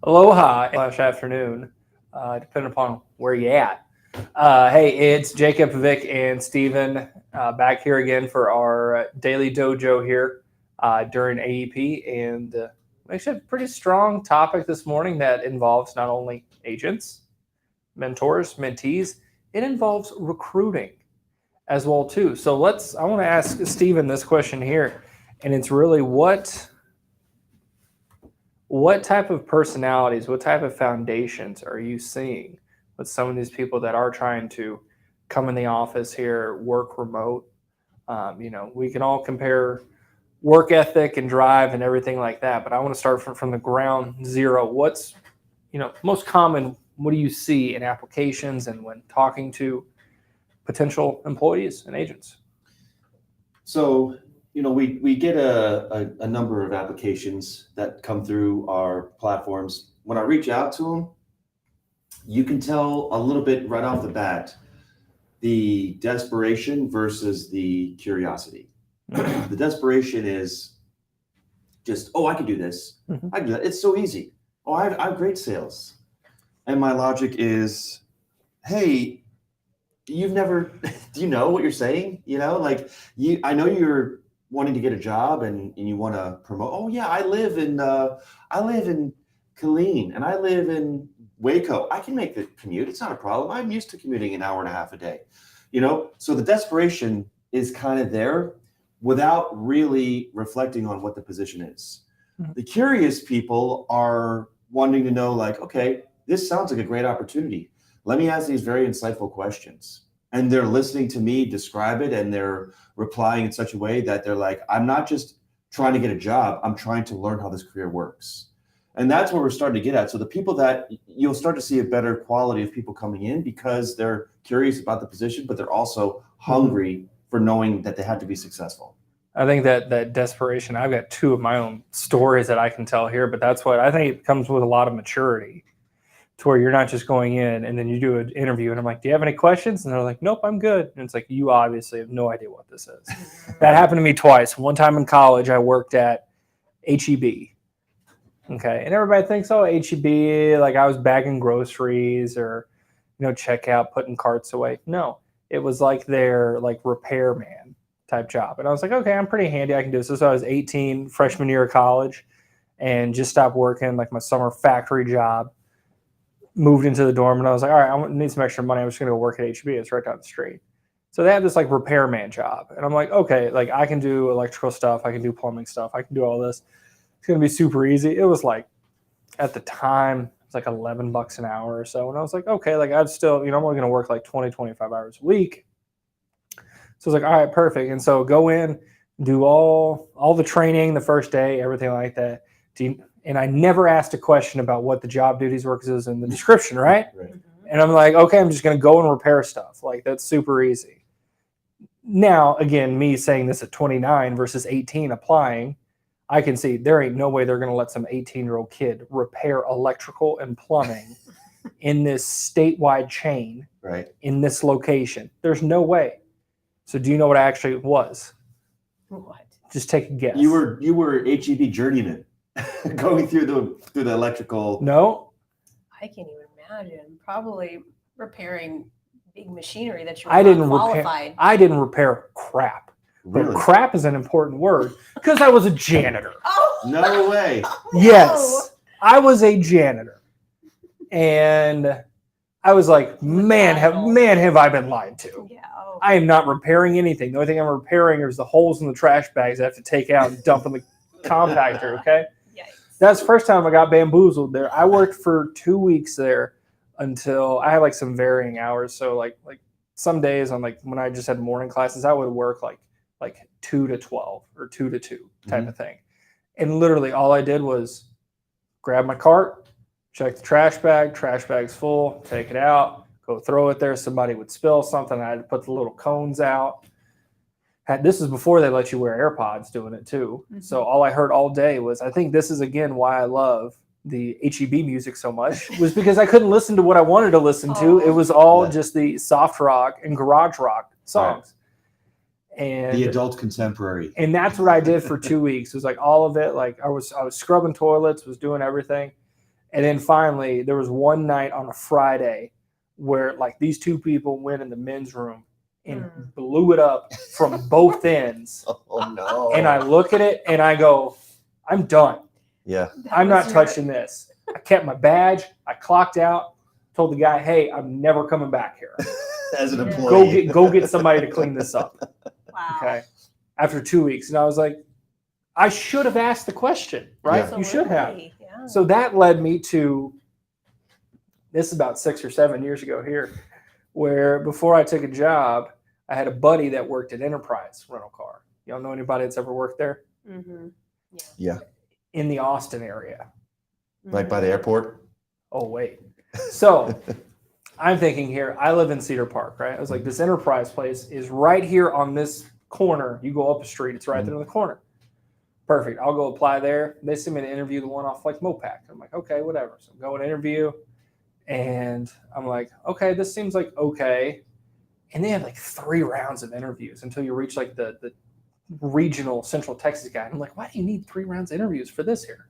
Aloha/afternoon, depending upon where you at. Hey, it's Jacob, Vic, and Steven back here again for our daily dojo here during AEP. And we actually have a pretty strong topic this morning that involves not only agents, mentors, mentees, it involves recruiting as well too. So I want to ask Steven this question here, and it's really what type of personalities, what type of foundations are you seeing with some of these people that are trying to come in the office here, work remote? We can all compare work ethic and drive and everything like that, but I want to start from the ground zero. What's most common? What do you see in applications and when talking to potential employees and agents? So we get a number of applications that come through our platforms. When I reach out to them, you can tell a little bit right off the bat the desperation versus the curiosity. The desperation is just, I can do this. I can do that. It's so easy. I have great sales. And my logic is, hey, do you know what you're saying? I know you're wanting to get a job and you want to promote. Oh yeah, I live in Killeen and I live in Waco. I can make the commute. It's not a problem. I'm used to commuting an hour and a half a day. So the desperation is kind of there without really reflecting on what the position is. Mm-hmm. The curious people are wanting to know, like, okay, this sounds like a great opportunity. Let me ask these very insightful questions. And they're listening to me describe it, and they're replying in such a way that they're like, I'm not just trying to get a job, I'm trying to learn how this career works. And that's what we're starting to get at. So the people that you'll start to see a better quality of people coming in because they're curious about the position, but they're also hungry for knowing that they have to be successful. I think that desperation, I've got two of my own stories that I can tell here, but that's what I think it comes with a lot of maturity. To where you're not just going in and then you do an interview and I'm like, do you have any questions? And they're like, nope, I'm good. And it's like, you obviously have no idea what this is. That happened to me twice. One time in college, I worked at HEB. Okay. And everybody thinks, HEB, like I was bagging groceries or, checkout, putting carts away. No, it was like their repairman type job. And I was like, okay, I'm pretty handy. I can do this. So I was 18, freshman year of college, and just stopped working, like my summer factory job. Moved into the dorm and I was like, all right, I need some extra money. I'm just going to go work at HEB. It's right down the street. So they had this repairman job. And I'm like, okay, I can do electrical stuff. I can do plumbing stuff. I can do all this. It's going to be super easy. It was at the time, it's $11 an hour or so. And I was like, okay, I'd still, I'm only going to work 20, 25 hours a week. So I was like, all right, perfect. And so go in, do all the training the first day, everything like that. And I never asked a question about what the job duties were because it was in the description, right? Right. And I'm like, okay, I'm just going to go and repair stuff. That's super easy. Now, again, me saying this at 29 versus 18 applying, I can see there ain't no way they're going to let some 18-year-old kid repair electrical and plumbing in this statewide chain, right, in this location. There's no way. So do you know what I actually was? What? Just take a guess. You were HEB journeyman. Going through the electrical. No. I can't even imagine. Probably repairing big machinery that you're qualified. I didn't repair crap. Really? But crap is an important word because I was a janitor. Oh no way. Yes, I was a janitor, and I was like, man, have I been lied to? Yeah. I am not repairing anything. The only thing I'm repairing is the holes in the trash bags I have to take out and dump in the compactor. Okay. That's the first time I got bamboozled there. I worked for 2 weeks there until I had some varying hours. So like some days on when I just had morning classes, I would work like 2 to 12 or 2 to 2 type of thing. And literally all I did was grab my cart, check the trash bag's full, take it out, go throw it there. Somebody would spill something. I had to put the little cones out. This is before they let you wear AirPods doing it too. Mm-hmm. So all I heard all day was, I think this is again why I love the HEB music so much, was because I couldn't listen to what I wanted to listen to. It was all just the soft rock and garage rock songs. Right. And the adult contemporary. And that's what I did for 2 weeks. It was all of it. I was scrubbing toilets, was doing everything. And then finally, there was one night on a Friday where like these two people went in the men's room and blew it up from both ends. Oh no. And I look at it and I go, I'm done. Yeah. I'm not touching this. I kept my badge. I clocked out, told the guy, hey, I'm never coming back here. As an employee. Go get somebody to clean this up. Wow. Okay. After 2 weeks. And I was like, I should have asked the question, right? Yeah. You should have. Absolutely, yeah. So that led me to, this is about 6 or 7 years ago here, where before I took a job, I had a buddy that worked at Enterprise Rental Car. Y'all know anybody that's ever worked there? Mm-hmm. Yeah. In the Austin area. Like by the airport? Oh, wait. So I'm thinking here, I live in Cedar Park, right? I was like, this Enterprise place is right here on this corner. You go up the street, it's right there in the corner. Perfect. I'll go apply there. They send me to interview the one off like Mopac. I'm like, okay, whatever. So I'm going to interview. And I'm like, okay, this seems like okay. And they have like 3 rounds of interviews until you reach like the regional Central Texas guy. And I'm like, why do you need 3 rounds of interviews for this here?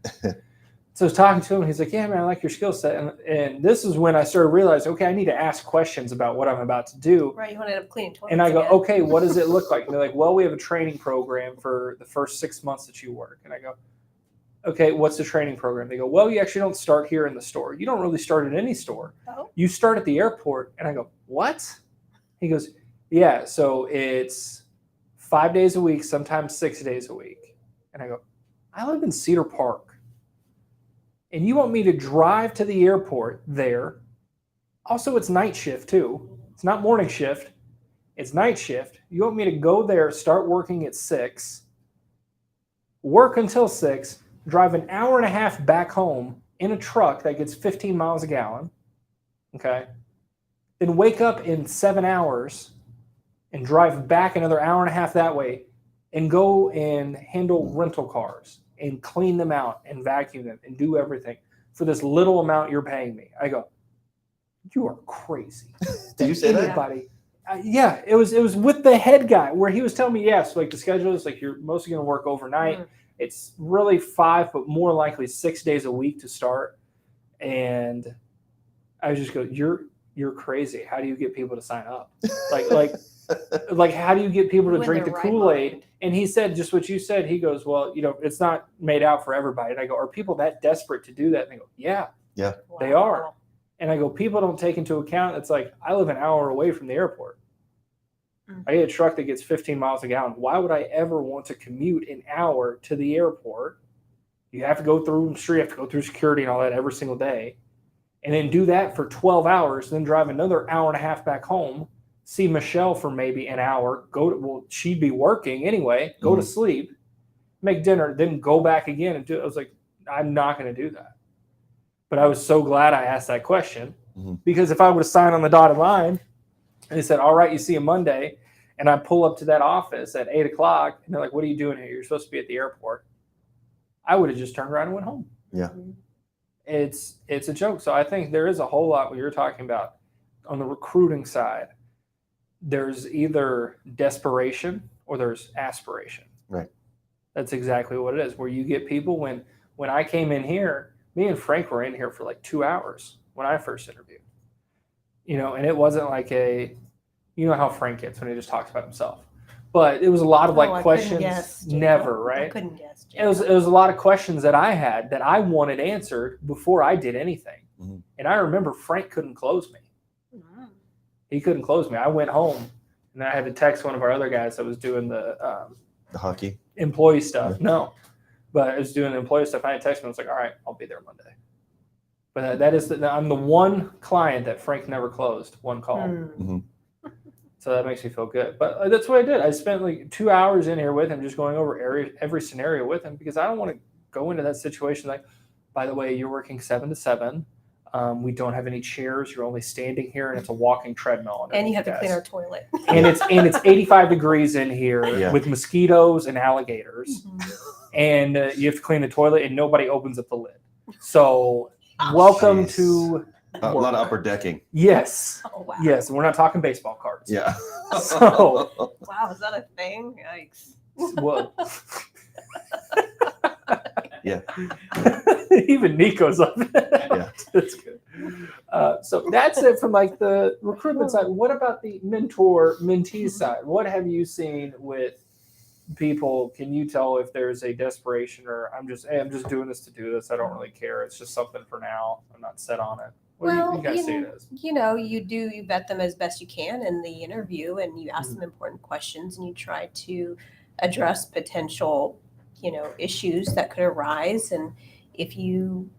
So I was talking to him. He's like, yeah, man, I like your skill set. And this is when I started realizing, okay, I need to ask questions about what I'm about to do. Right, you want to end up cleaning toilets. And I go, again. okay, what does it look like? And they're like, well, we have a training program for the first 6 months that you work. And I go, okay, what's the training program? They go, well, you actually don't start here in the store. You don't really start at any store. Oh. You start at the airport. And I go, what? He goes, yeah, so it's 5 days a week, sometimes 6 days a week. And I go, I live in Cedar Park. And you want me to drive to the airport there. Also, it's night shift too. It's not morning shift. It's night shift. You want me to go there, start working at 6, work until 6, drive an hour and a half back home in a truck that gets 15 miles a gallon. Okay. Then wake up in 7 hours and drive back another hour and a half that way and go and handle rental cars and clean them out and vacuum them and do everything for this little amount you're paying me. I go, you are crazy. Did you say that? Anybody? Yeah, it was with the head guy where he was telling me, yes, like the schedule is like you're mostly going to work overnight. Mm. It's really 5, but more likely 6 days a week to start. And I just go, you're crazy. How do you get people to sign up? Like how do you get people to When drink the they're right Kool-Aid? mind. And he said just what you said. He goes, well, it's not made out for everybody. And I go, are people that desperate to do that? And they go, yeah, they are. Wow. And I go, people don't take into account, it's like, I live an hour away from the airport. Mhm. I get a truck that gets 15 miles a gallon. Why would I ever want to commute an hour to the airport? You have to go through the street, you have to go through security and all that every single day. And then do that for 12 hours, then drive another hour and a half back home, see Michelle for maybe an hour, she'd be working anyway, go to sleep, make dinner, then go back again and do it. I was like, I'm not going to do that. But I was so glad I asked that question because if I would have signed on the dotted line and they said, all right, you see you Monday, and I pull up to that office at 8 o'clock and they're like, what are you doing here? You're supposed to be at the airport. I would have just turned around and went home. Yeah. It's a joke. So I think there is a whole lot what you're talking about on the recruiting side. There's either desperation or there's aspiration. Right. That's exactly what it is. Where you get people when I came in here, me and Frank were in here for like 2 hours when I first interviewed. And it wasn't like how Frank gets when he just talks about himself. But it was a lot of I questions. couldn't guess, Jacob. Never, right? I couldn't guess. It was a lot of questions that I had that I wanted answered before I did anything. Mm-hmm. And I remember Frank couldn't close me. Mm-hmm. He couldn't close me. I went home and I had to text one of our other guys that was doing the hockey employee stuff. No, but I was doing the employee stuff. I had to text him. I was like, all right, I'll be there Monday. But I'm the one client that Frank never closed, one call. Mm-hmm. So that makes me feel good. But that's what I did. I spent like 2 hours in here with him, just going over every scenario with him because I don't want to go into that situation like, by the way, you're working 7 to 7. We don't have any chairs. You're only standing here, and it's a walking treadmill. And you have to clean our toilet. And it's 85 degrees in here with mosquitoes and alligators, and you have to clean the toilet, and nobody opens up the lid. So, welcome to a lot of upper decking. Yes. Oh, wow. Yes, we're not talking baseball cards. Yeah. So. Wow, is that a thing? Yikes. Well. Yeah. Even Nico's up. Yeah. That's good. So that's it from like the recruitment side. What about the mentee side? What have you seen with people? Can you tell if there's a desperation or I'm just doing this to do this. I don't really care. It's just something for now. I'm not set on it. What do you guys see it as? You vet them as best you can in the interview, and you ask them important questions, and you try to address potential, issues that could arise. And if you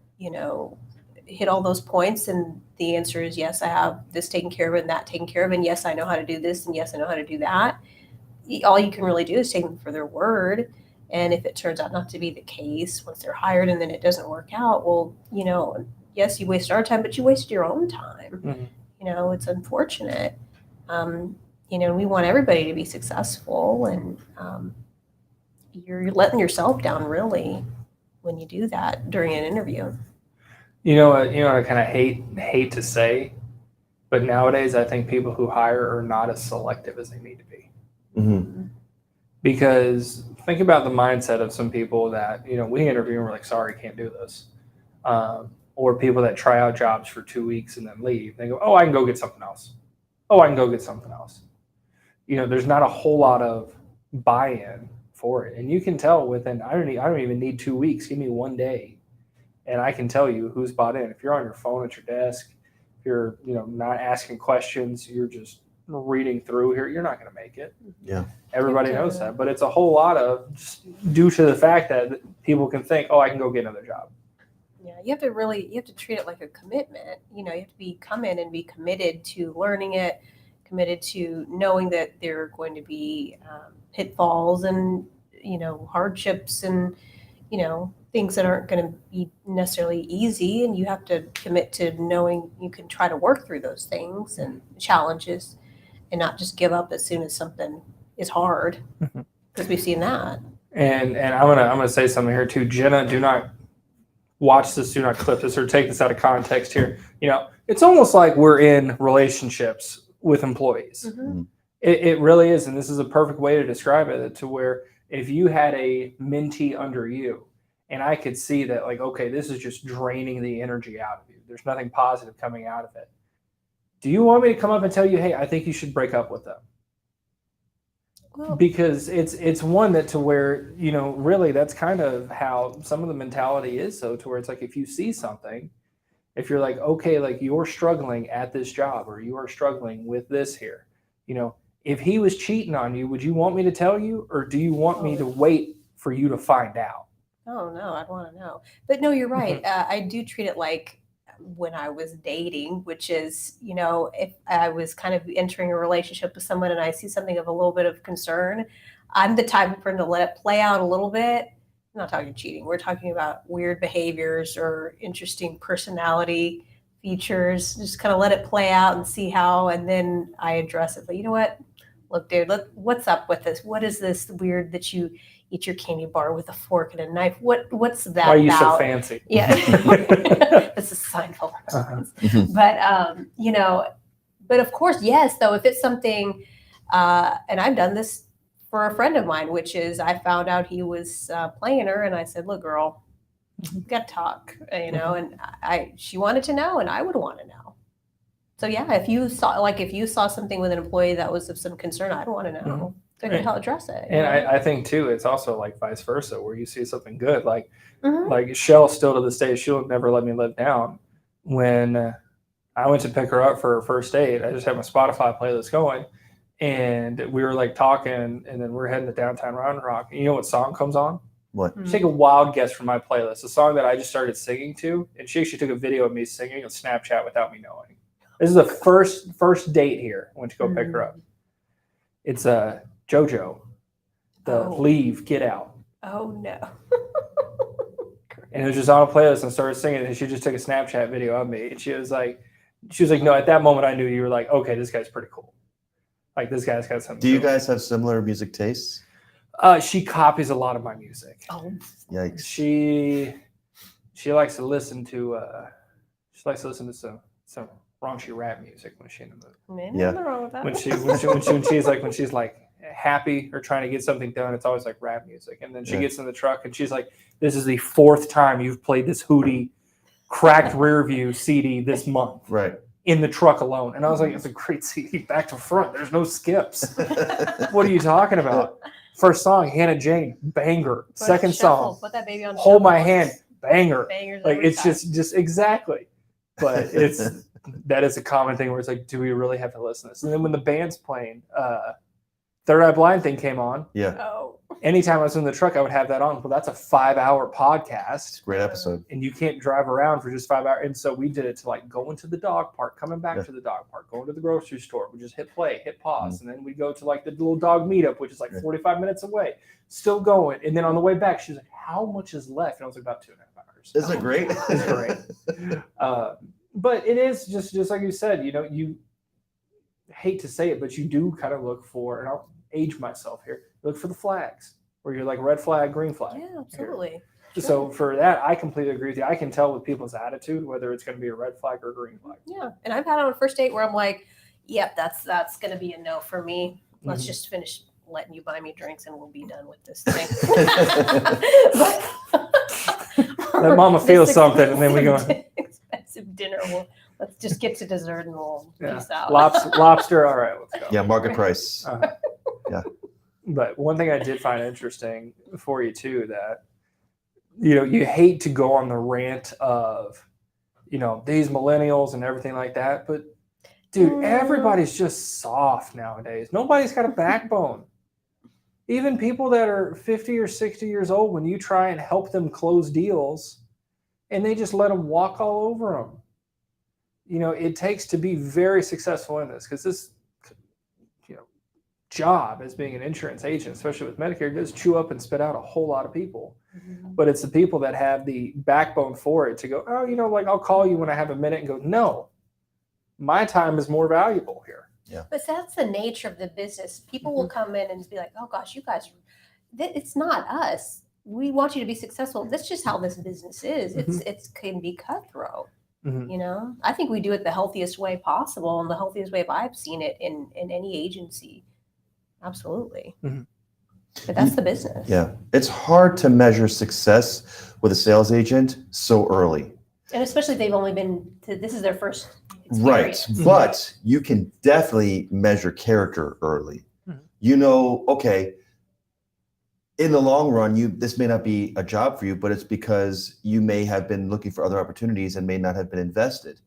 hit all those points, and the answer is yes, I have this taken care of and that taken care of, and yes, I know how to do this, and yes, I know how to do that. All you can really do is take them for their word. And if it turns out not to be the case, once they're hired and then it doesn't work out, well, yes, you wasted our time, but you wasted your own time. Mm-hmm. It's unfortunate. We want everybody to be successful, and you're letting yourself down really when you do that during an interview. You know what I kind of hate to say, but nowadays I think people who hire are not as selective as they need to be. Mm-hmm. Because think about the mindset of some people that, we interview and we're like, sorry, can't do this. Or people that try out jobs for 2 weeks and then leave. They go, oh, I can go get something else. Oh, I can go get something else. There's not a whole lot of buy-in for it. And you can tell within, I don't even need 2 weeks. Give me 1 day. And I can tell you who's bought in. If you're on your phone at your desk, if you're, not asking questions, you're just reading through here, you're not going to make it. Yeah. Everybody knows that. But it's a whole lot of just due to the fact that people can think, oh, I can go get another job. Yeah, you have to treat it like a commitment. You have to come in and be committed to learning it, committed to knowing that there are going to be pitfalls and, hardships and, things that aren't going to be necessarily easy. And you have to commit to knowing you can try to work through those things and challenges and not just give up as soon as something is hard, because we've seen that. And I'm gonna say something here too. Jenna, do not watch this, do not clip this or take this out of context here. It's almost like we're in relationships with employees. Mm-hmm. It really is. And this is a perfect way to describe it, to where if you had a mentee under you and I could see that, like, okay, this is just draining the energy out of you. There's nothing positive coming out of it. Do you want me to come up and tell you, hey, I think you should break up with them? Well, because it's one that to where, really that's kind of how some of the mentality is. So to where it's like, if you see something, if you're like, okay, like you're struggling at this job or you are struggling with this here, if he was cheating on you, would you want me to tell you, or do you want me to wait for you to find out? Oh, no, I'd want to know. But no, you're right. I do treat it like when I was dating, which is, if I was kind of entering a relationship with someone and I see something of a little bit of concern, I'm the type of person to let it play out a little bit. I'm not talking cheating. We're talking about weird behaviors or interesting personality features. Just kind of let it play out and see how, and then I address it. But you know what? Look, dude, what's up with this? What is this weird that you eat your candy bar with a fork and a knife? What's that about? Why are you so fancy? Yeah. This is Seinfeld reference. But of course, yes, though, if it's something, and I've done this for a friend of mine, which is I found out he was playing her, and I said, look, girl, you got to talk, and she wanted to know, and I would want to know. So yeah, if you saw something with an employee that was of some concern, I'd want to know. So I can help address it. And I think too, it's also like vice versa, where you see something good, like Shell still to this day, she'll never let me live down. When I went to pick her up for her first date, I just had my Spotify playlist going, and we were like talking, and then we're heading to downtown Round Rock. And you know what song comes on? What? Just take a wild guess from my playlist, a song that I just started singing to, and she actually took a video of me singing on Snapchat without me knowing. This is the first date here. I went to go pick her up. It's Dojo, Leave, Get Out. Oh no. And it was just on a playlist and started singing, and she just took a Snapchat video of me, and she was like, no, at that moment I knew you were like, okay, this guy's pretty cool. Like, this guy's got something. Do you guys have similar music tastes? She copies a lot of my music. Oh, yikes! She likes to listen to some raunchy rap music when she's in the mood. Nothing wrong with that. When she's like, happy or trying to get something done, it's always like rap music. And then she Yeah. gets in the truck and she's like, "This is the 4th time you've played this Hootie cracked rear view CD this month Right. in the truck alone." And I was like, "It's a great CD, back to front. There's no skips. What are you talking about?" First song, Hannah Jane, banger. Put Second shuffle, song, put that baby on Hold shuffle. My Hand, banger. Bangers Like every it's time. just exactly. But that is a common thing where it's like, do we really have to listen to this? And then when the band's playing, Third Eye Blind thing came on. Yeah. Oh. Anytime I was in the truck, I would have that on. Well, that's a 5-hour podcast, Great episode. and you can't drive around for just 5 hours. And so we did it to like going to the dog park, coming back Yeah. to the dog park, going to the grocery store. We just hit play, hit pause, and then we go to like the little dog meetup, which is like 45 minutes away, still going. And then on the way back, she's like, "How much is left?" And I was like, "About 2.5 hours." Isn't it great? It's great. But it is just like you said, you hate to say it, but you do kind of look for, and I'll age myself here, look for the flags where you're like red flag, green flag. Yeah, absolutely. So for that, I completely agree with you. I can tell with people's attitude whether it's going to be a red flag or a green flag. Yeah, and I've had on a first date where I'm like, "Yep, that's going to be a no for me. Let's Mhm. just finish letting you buy me drinks, and we'll be done with this thing." Let mama feel something, and then we go. Expensive dinner. Let's just get to dessert and we'll Yeah. peace out. Lobster. All right, let's go. Yeah, market price. But one thing I did find interesting for you too, that you hate to go on the rant of these millennials and everything like that, but dude, everybody's just soft nowadays. Nobody's got a backbone. Even people that are 50 or 60 years old, when you try and help them close deals and they just let them walk all over them. It takes to be very successful in this, because this job as being an insurance agent, especially with Medicare, does chew up and spit out a whole lot of people. Mhm. But it's the people that have the backbone for it to go, "Oh, like I'll call you when I have a minute," and go, "No, my time is more valuable here." But that's the nature of the business. People will come in and be like, "Oh gosh, you guys, it's not us. We want you to be successful. That's just how this business is. It can be cutthroat." Mhm. I think we do it the healthiest way possible, and the healthiest way I've seen it in any agency. Absolutely. Mhm. But that's the business. Yeah. It's hard to measure success with a sales agent so early. And especially if they've only this is their first Right. experience. But you can definitely measure character early. Mhm. Okay, in the long run, this may not be a job for you, but it's because you may have been looking for other opportunities and may not have been invested.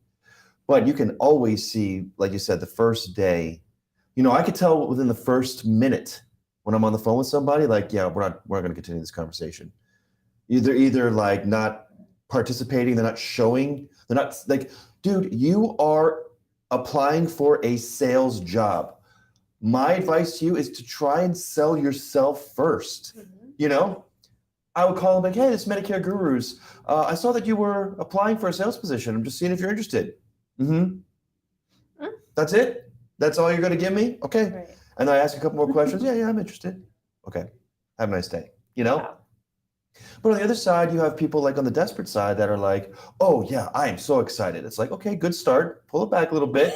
But you can always see, like you said, the first day, I could tell within the first minute when I'm on the phone with somebody, like, yeah, we're not going to continue this conversation. Either like not participating, they're not showing, they're not like, dude, you are applying for a sales job. My advice to you is to try and sell yourself first. I would call them like, "Hey, this is Medicare Gurus. I saw that you were applying for a sales position. I'm just seeing if you're interested." That's it? That's all you're going to give me? Okay. Right. And I ask a couple more questions. Yeah, I'm interested. Okay. Have a nice day. Wow. But on the other side, you have people like on the desperate side that are like, "Oh yeah, I am so excited." It's like, okay, good start. Pull it back a little bit,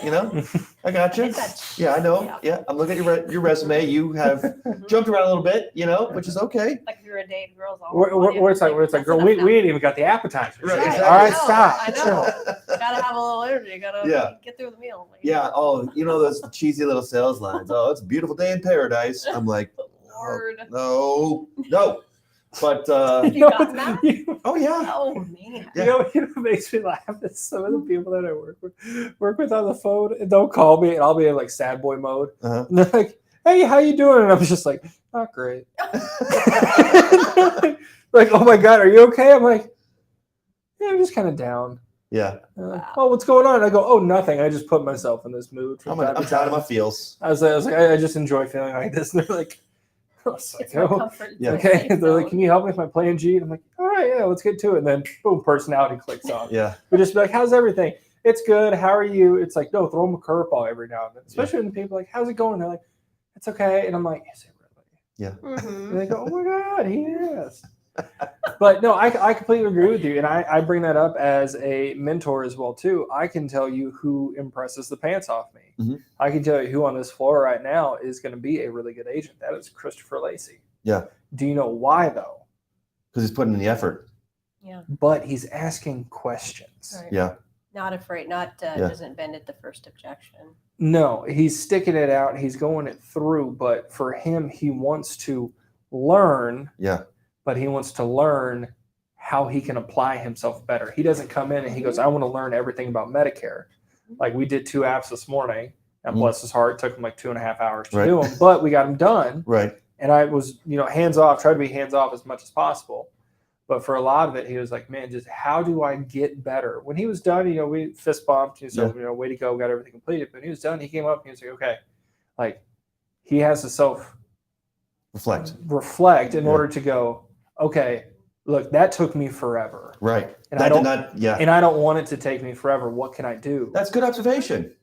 I got you. Yeah, I know. Yeah, I'm looking at your resume. You have jumped around a little bit, which is okay. Like if you're a date, girls all Where it's like, "Girl, we ain't even got the appetizers." Right, yet." exactly. All right, I know, stop. I know. Gotta have a little energy. Gotta get through the meal. Yeah. Oh, those cheesy little sales lines. "Oh, it's a beautiful day in paradise." I'm like, Lord. no. But You got that? oh yeah. Oh man. Yeah. What makes me laugh is some of the people that I work with on the phone, and they'll call me and I'll be in like sad boy mode. Uh-huh. And they're like, "Hey, how you doing?" And I'm just like, "Not great." Like, "Oh my God, are you okay?" I'm like, "Yeah, I'm just kind of down." Yeah. Like, "Oh, what's going on?" And I go, "Oh, nothing. I just put myself in this mood." I'm down in my feels. I was like, I just enjoy feeling like this. And they're like, "Oh, It's my psycho." comfort. Yeah. Okay. They're like, "Can you help me with my plan G?" And I'm like, "All right, yeah, let's get to it." And then boom, personality clicks on. Yeah. We just be like, "How's everything?" "It's good. How are you?" It's like, no, throw them a curveball every now and then. Especially when people are like, "How's it going?" They're like, "It's okay." And I'm like, "Is it really?" Yeah. And they go, "Oh my God, he is." But no, I completely agree with you. And I bring that up as a mentor as well, too. I can tell you who impresses the pants off me. Mhm. I can tell you who on this floor right now is going to be a really good agent. That is Christopher Lacey. Yeah. Do you know why, though? Because he's putting in the effort. Yeah. But he's asking questions. Right. Yeah. Not afraid, doesn't bend at the first objection. No, he's sticking it out. He's going it through. But for him, he wants to learn. Yeah. But he wants to learn how he can apply himself better. He doesn't come in and he goes, I want to learn everything about Medicare. Like we did 2 apps this morning, and bless his heart, it took him like 2.5 hours to do them, but we got them done. Right. And I was, hands off, try to be hands off as much as possible. But for a lot of it, he was like, man, just how do I get better? When he was done, we fist bumped. He said, way to go, got everything completed. But when he was done, he came up and he was like, okay, like he has to reflect in order to go, okay, look, that took me forever. Right. And that I don't, did not, yeah. And I don't want it to take me forever. What can I do? That's good observation.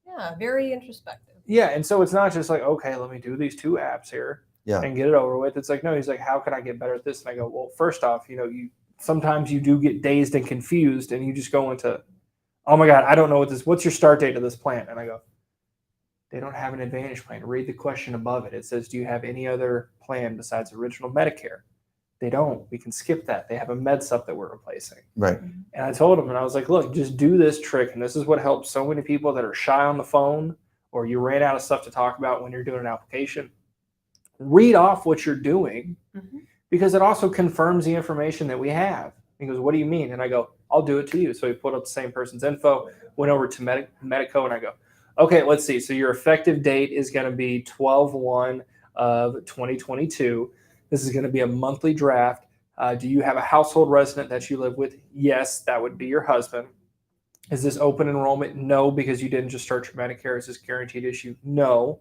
Yeah, very introspective. Yeah, and so it's not just like, okay, let me do these 2 apps here and get it over with. It's like, no, he's like, how can I get better at this? And I go, well, first off, sometimes you do get dazed and confused and you just go into, oh my God, I don't know what's your start date of this plan? And I go, they don't have an Advantage plan. Read the question above it. It says, do you have any other plan besides original Medicare? They don't. We can skip that. They have a med sup that we're replacing. Right. And I told him, and I was like, look, just do this trick. And this is what helps so many people that are shy on the phone or you ran out of stuff to talk about when you're doing an application. Read off what you're doing because it also confirms the information that we have. He goes, what do you mean? And I go, I'll do it to you. So he put up the same person's info, went over to Medico, and I go, okay, let's see. So your effective date is going to be 12/1 of 2022. This is going to be a monthly draft. Do you have a household resident that you live with? Yes, that would be your husband. Is this open enrollment? No, because you didn't just start your Medicare. Is this guaranteed issue? No.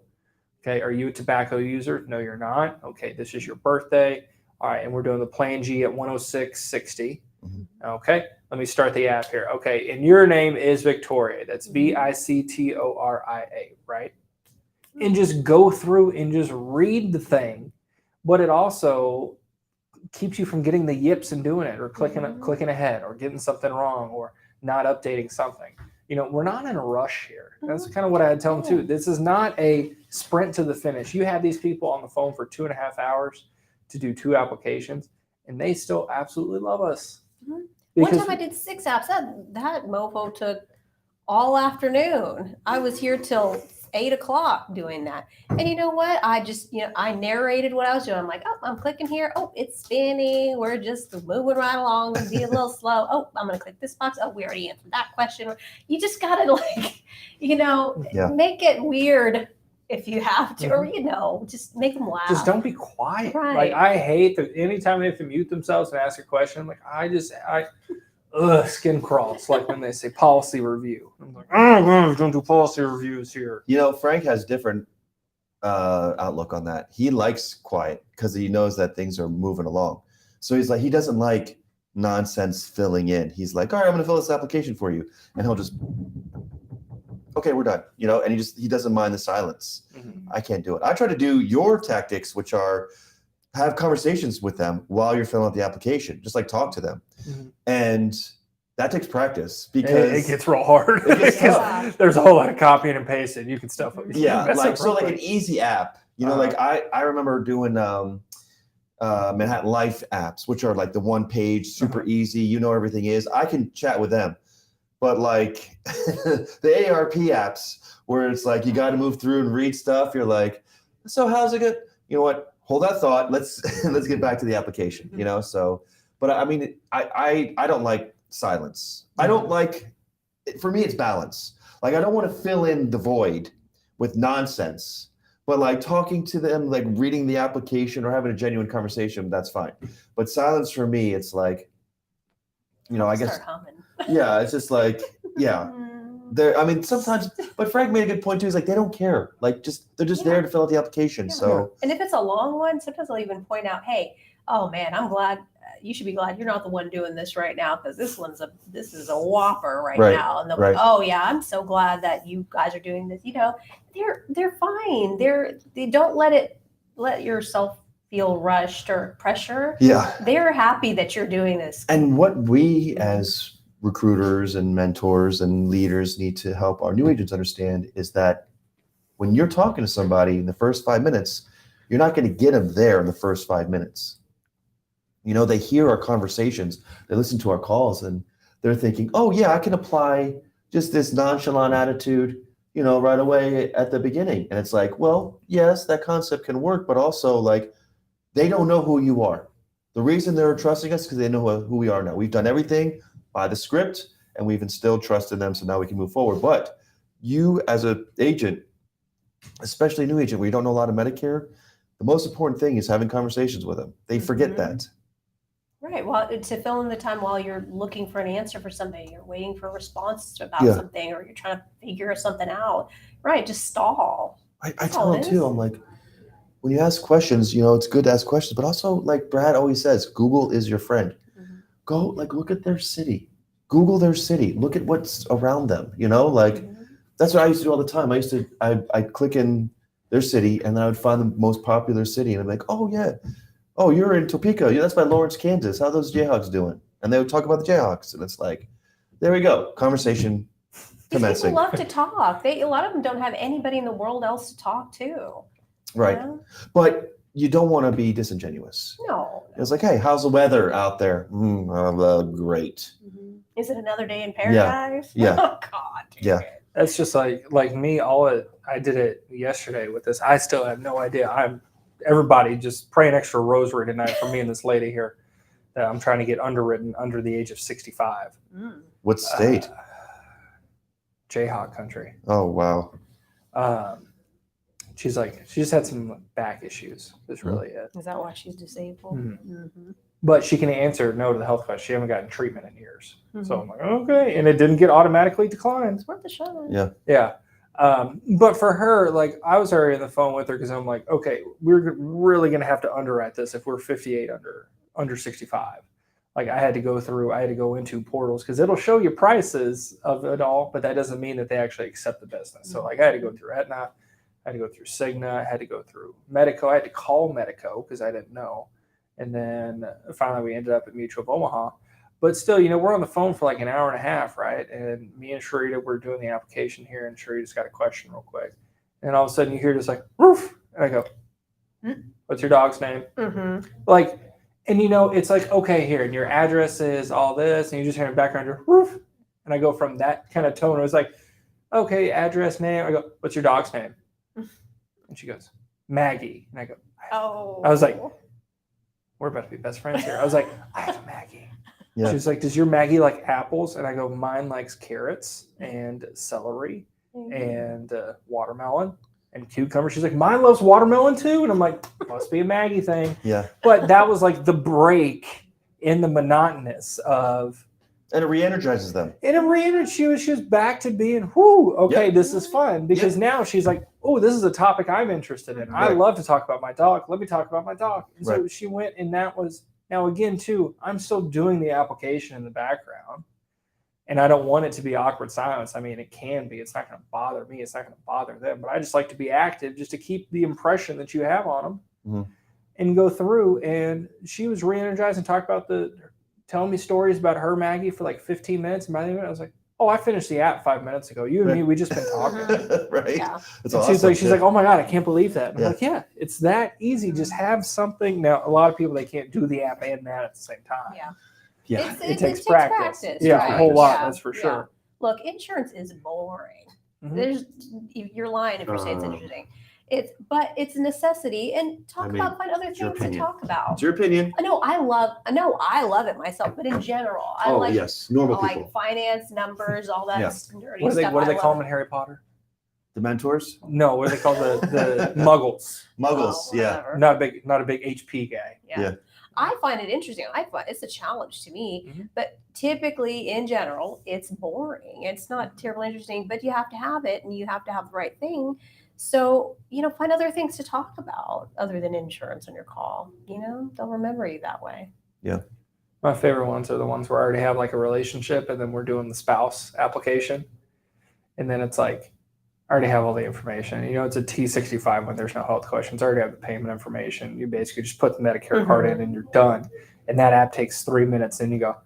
Okay, are you a tobacco user? No, you're not. Okay, this is your birthday. All right, and we're doing the Plan G at 106.60. Okay, let me start the app here. Okay, and your name is Victoria. That's Victoria, right? And just go through and just read the thing. But it also keeps you from getting the yips and doing it or clicking ahead or getting something wrong or not updating something. We're not in a rush here. That's kind of what I had to tell them too. This is not a sprint to the finish. You had these people on the phone for 2.5 hours to do 2 applications, and they still absolutely love us. One time I did 6 apps. That mofo took all afternoon. I was here till 8 o'clock doing that. And you know what? I just, I narrated what I was doing. I'm like, oh, I'm clicking here. Oh, it's spinning. We're just moving right along. Be a little slow. Oh, I'm going to click this box. Oh, we already answered that question. You just got to make it weird if you have to, or, just make them laugh. Just don't be quiet. Right. Like I hate that anytime they have to mute themselves and ask a question, like skin crawls, like when they say policy review. I'm like, don't do policy reviews here. Frank has different outlook on that. He likes quiet because he knows that things are moving along. So he's like, he doesn't like nonsense filling in. He's like, all right, I'm going to fill this application for you. And he'll just, okay, we're done. And he doesn't mind the silence. I can't do it. I try to do your tactics, which are have conversations with them while you're filling out the application, just like talk to them. And that takes practice because it gets real hard. There's a whole lot of copying and pasting. You can stuff up. Yeah, like an easy app. Like I remember doing Manhattan Life apps, which are like the one page, super easy. Everything is. I can chat with them, but like the ARP apps, where it's like you got to move through and read stuff. You're like, so how's it good? You know what? Hold that thought. Let's get back to the application. So. But I mean, I don't like silence. I don't like, for me, it's balance. Like, I don't want to fill in the void with nonsense, but like talking to them, like reading the application or having a genuine conversation, that's fine. But silence for me, it's like, I guess, yeah, it's just like, yeah. Sometimes, but Frank made a good point too. He's like, they don't care. Like, they're just there to fill out the application. Yeah. So, and if it's a long one, sometimes I'll even point out, hey, oh man, I'm glad. You should be glad you're not the one doing this right now because this is a whopper right now. And they'll be, oh yeah, I'm so glad that you guys are doing this. They're fine. They don't let yourself feel rushed or pressure. Yeah. They're happy that you're doing this. And what we as recruiters and mentors and leaders need to help our new agents understand is that when you're talking to somebody in the first 5 minutes, you're not going to get them there in the first 5 minutes. You know, they hear our conversations, they listen to our calls, and they're thinking, oh, yeah, I can apply just this nonchalant attitude, you know, right away at the beginning. And it's like, well, yes, that concept can work, but also like they don't know who you are. The reason they're trusting us is because they know who we are now. We've done everything by the script and we've instilled trust in them. So now we can move forward. But you as an agent, especially a new agent where you don't know a lot of Medicare, the most important thing is having conversations with them. They forget that. Right. Well, to fill in the time while you're looking for an answer for something, you're waiting for a response about Yeah. something, or you're trying to figure something out. Right. Just stall. I That's tell all them it too, is. I'm like, when you ask questions, you know, it's good to ask questions, but also like Brad always says, Google is your friend. Mhm. Go like look at their city. Google their city. Look at what's around them. You know, like Mhm. that's what I used to do all the time. I'd click in their city and then I would find the most popular city and I'm like, oh yeah. Oh, you're in Topeka. Yeah, that's by Lawrence, Kansas. How are those Jayhawks doing? And they would talk about the Jayhawks. And it's like, there we go. Conversation These people commencing. love to talk. A lot of them don't have anybody in the world else to talk to. You Right. know? But you don't want to be disingenuous. No. It's like, hey, how's the weather out there? Great. Mhm. Is it another day in paradise? Yeah. Oh God. Dude. Yeah. That's just like me. I did it yesterday with this. I still have no idea. Everybody just pray an extra rosary tonight for me and this lady here that I'm trying to get underwritten under the age of 65. What state? Jayhawk country. Oh, wow. She's like, she just had some back issues. That's really it. Is that why she's disabled? Mhm. Mm-hmm. But she can answer no to the health question. She haven't gotten treatment in years. So I'm like, okay. And it didn't get automatically declined. It's worth a shot. Yeah. Yeah. But for her, like I was already on the phone with her because I'm like, okay, we're really going to have to underwrite this if we're 58 under 65. Like I had to go into portals because it'll show you prices of it all, but that doesn't mean that they actually accept the business. So like I had to go through Aetna, I had to go through Cigna, I had to go through Medico. I had to call Medico because I didn't know. And then finally we ended up at Mutual of Omaha. But still, you know, we're on the phone for like an hour and a half, right? And me and Sharita were doing the application here, and Sharita's got a question real quick. And all of a sudden you hear just like, roof. And I go, what's your dog's name? Mm-hmm. Like, and you know, it's like, okay, here, and your address is all this, and you just hear in the background, roof. And I go from that kind of tone. It was like, okay, address, name. I go, what's your dog's name? And she goes, Maggie. And I go, Oh. I was like, we're about to be best friends here. I was like, I have a Maggie. Yeah. She's like, does your Maggie like apples? And I go, mine likes carrots and celery and watermelon and cucumber. She's like, mine loves watermelon too. And I'm like, must be a Maggie thing. Yeah. But that was like the break in the monotonous of. And it re-energizes them. And it she was back to being, whoo, okay, Yep. this is fun. Because now she's like, oh, this is a topic I'm interested in. I Right. love to talk about my dog. Let me talk about my dog. And so Right. she went, and that was, now again, too, I'm still doing the application in the background. And I don't want it to be awkward silence. I mean, it can be. It's not going to bother me. It's not going to bother them. But I just like to be active just to keep the impression that you have on them and go through. And she was re-energized and talked about telling me stories about her Maggie for like 15 minutes. And by the end of it, I was like, oh, I finished the app 5 minutes ago. You and me, we just been talking. Right. Yeah. It's And awesome. she's like, oh my God, I can't believe that. And I'm Yeah. like, yeah, it's that easy. Just have something. Now, a lot of people, they can't do the app and that at the same time. Yeah. Yeah, It it takes takes practice. practice, Yeah, right. a whole lot. Yeah, That's for yeah. sure. Look, insurance is boring. Mhm. You're lying if you say it's interesting. But it's a necessity, and find other it's your things to opinion. talk about. It's your opinion. I know I love it myself, but in general, I like Yes. Normal I people. like finance, numbers, all that Yeah. nerdy What do stuff. they I call love. them in Harry Potter? The mentors? No, what do they call the muggles? Muggles. Oh, Yeah. whatever. Not a big HP guy. Yeah. I find it interesting. I find it's a challenge to me, Mhm. but typically in general, it's boring. It's not terribly interesting, but you have to have it and you have to have the right thing. So, find other things to talk about other than insurance on your call. They'll remember you that way. My favorite ones are the ones where I already have like a relationship and then we're doing the spouse application. And then it's like, I already have all the information. It's a T65 when there's no health questions. I already have the payment information. You basically just put the Medicare card in and you're done. And that app takes 3 minutes. And you go,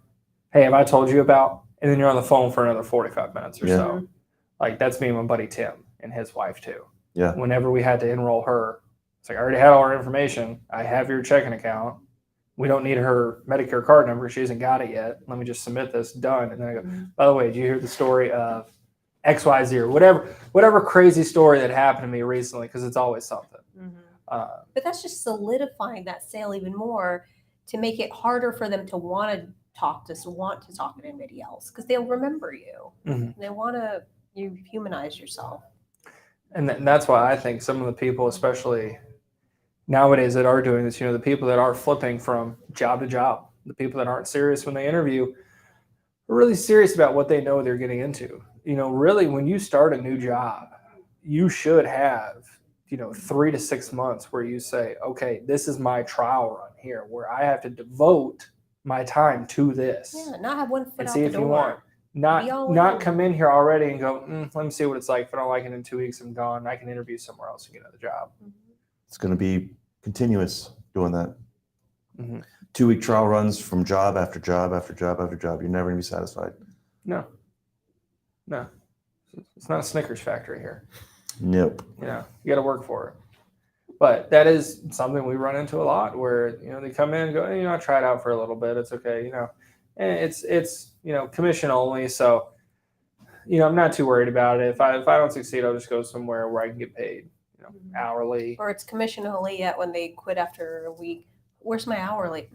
hey, have I told you about? And then you're on the phone for another 45 minutes or so. Like that's me and my buddy Tim and his wife too. Yeah. Whenever we had to enroll her, it's like I already had all her information. I have your checking account. We don't need her Medicare card number. She hasn't got it yet. Let me just submit this. Done. And then I go, by the way, did you hear the story of XYZ or whatever crazy story that happened to me recently? Because it's always something. But that's just solidifying that sale even more to make it harder for them to want to talk to anybody else because they'll remember you. They want to you humanize yourself. And that's why I think some of the people, especially nowadays that are doing this, the people that are flipping from job to job, the people that aren't serious when they interview, are really serious about what they know they're getting into. Really, when you start a new job, you should have, 3 to 6 months where you say, okay, this is my trial run here, where I have to devote my time to this. Yeah, not have one foot and out see the if door. you want. Not come in here already and go, let me see what it's like. If I don't like it in 2 weeks, I'm gone. I can interview somewhere else and get another job. It's going to be continuous doing that. 2-week trial runs from job after job after job after job. You're never going to be satisfied. No. It's not a Snickers factory here. Nope. You got to work for it. But that is something we run into a lot where, they come in and go, I try it out for a little bit. It's okay. And it's commission only. So, I'm not too worried about it. If I don't succeed, I'll just go somewhere where I can get paid, hourly. Or it's commission only yet when they quit after a week. Where's my hourly?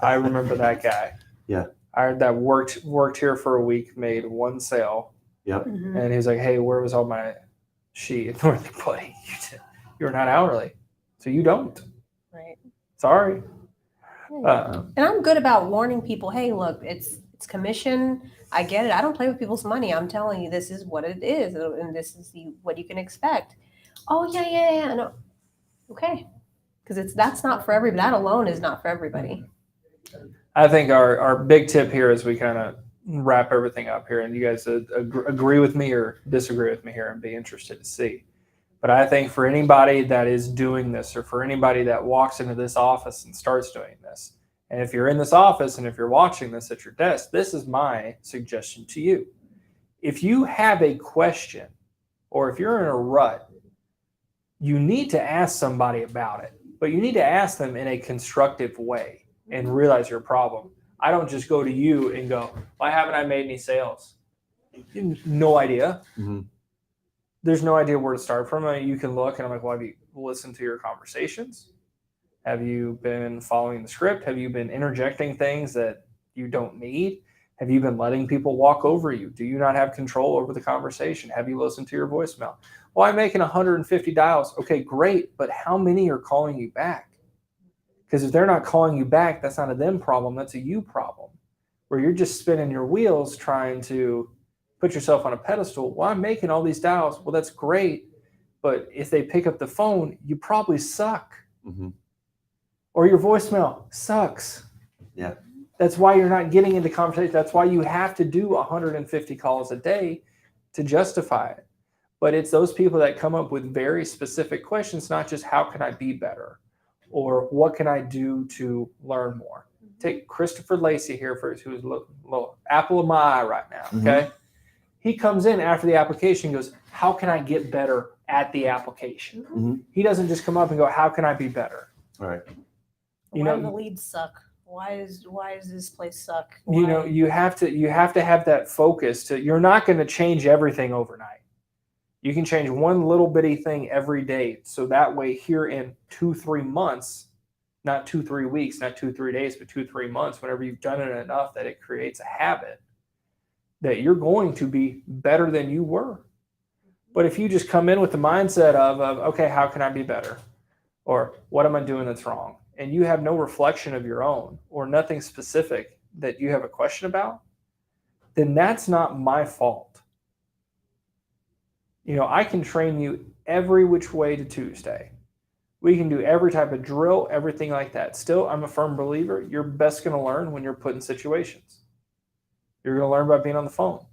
I remember that guy. Yeah. That worked here for a week, made one sale. Yep. And he was like, hey, where was all my sheet? And we're like, buddy, you're not hourly. So you don't. Right. Sorry. And I'm good about warning people, hey, look, it's commission. I get it. I don't play with people's money. I'm telling you, this is what it is. And this is what you can expect. Oh, yeah. No. Okay. Because that's not for everybody. That alone is not for everybody. I think our big tip here as we kind of wrap everything up here, and you guys agree with me or disagree with me here and be interested to see. But I think for anybody that is doing this or for anybody that walks into this office and starts doing this, and if you're in this office and if you're watching this at your desk, this is my suggestion to you. If you have a question or if you're in a rut, you need to ask somebody about it, but you need to ask them in a constructive way and realize your problem. I don't just go to you and go, why haven't I made any sales? No idea. There's no idea where to start from. You can look and I'm like, well, have you listened to your conversations? Have you been following the script? Have you been interjecting things that you don't need? Have you been letting people walk over you? Do you not have control over the conversation? Have you listened to your voicemail? Well, I'm making 150 dials. Okay, great. But how many are calling you back? Because if they're not calling you back, that's not a them problem. That's a you problem where you're just spinning your wheels trying to put yourself on a pedestal. Well, I'm making all these dials. Well, that's great. But if they pick up the phone, you probably suck. Or your voicemail sucks. Yeah. That's why you're not getting into conversation. That's why you have to do 150 calls a day to justify it. But it's those people that come up with very specific questions, not just how can I be better or what can I do to learn more. Take Christopher Lacey here first, who's a little apple of my eye right now, okay? He comes in after the application and goes, how can I get better at the application? He doesn't just come up and go, how can I be better? All right. Why do the leads suck? Why does this place suck? You have to have that focus you're not going to change everything overnight. You can change one little bitty thing every day. So that way here in 2-3 months, not 2-3 weeks, not 2-3 days, but 2-3 months, whenever you've done it enough that it creates a habit, that you're going to be better than you were. But if you just come in with the mindset of okay, how can I be better? Or what am I doing that's wrong? And you have no reflection of your own or nothing specific that you have a question about, then that's not my fault. I can train you every which way to Tuesday. We can do every type of drill, everything like that. Still, I'm a firm believer, you're best going to learn when you're put in situations. You're going to learn by being on the phone.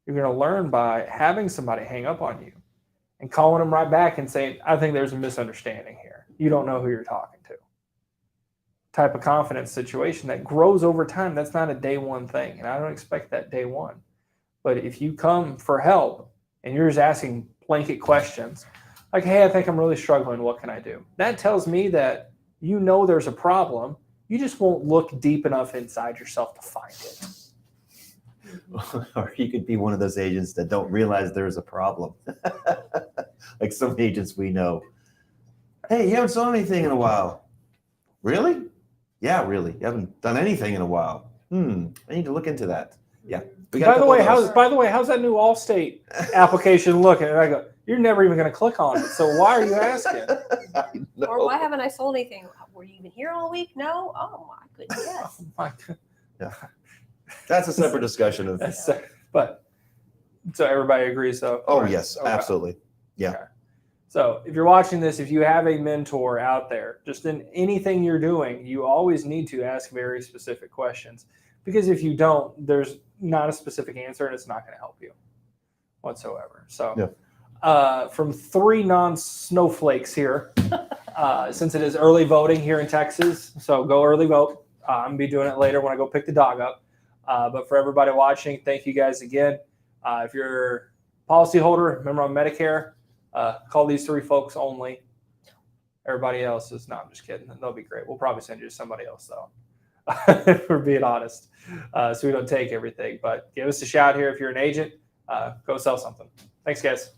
You're going to learn by having somebody hang up on you and calling them right back and saying, I think there's a misunderstanding here. You don't know who you're talking to. Type of confidence situation that grows over time. That's not a day one thing. And I don't expect that day one. But if you come for help and you're just asking blanket questions like, hey, I think I'm really struggling. What can I do? That tells me that you know there's a problem. You just won't look deep enough inside yourself to find it. Or you could be one of those agents that don't realize there's a problem. Like some agents we know. Hey, you haven't sold anything in a while. Really? Yeah, really. You haven't done anything in a while. I need to look into that. Yeah. By the way, how's that new Allstate application looking? And I go, you're never even going to click on it. So why are you asking? Or why haven't I sold anything? Were you even here all week? No? Oh my goodness. Yes. Oh my God. Yeah. That's a separate discussion of. But so everybody agrees, though. Oh, Right. yes, Okay. absolutely. Yeah. Okay. So if you're watching this, if you have a mentor out there, just in anything you're doing, you always need to ask very specific questions, because if you don't, there's not a specific answer and it's not going to help you whatsoever. So from 3 non-snowflakes here, since it is early voting here in Texas, so go early vote. I'm going to be doing it later when I go pick the dog up. But for everybody watching, thank you guys again. If you're a policyholder, member on Medicare, call these 3 folks only. Everybody else is not. I'm just kidding. They'll be great. We'll probably send you to somebody else, though, if we're being honest. So we don't take everything. But give us a shout here if you're an agent. Go sell something. Thanks, guys.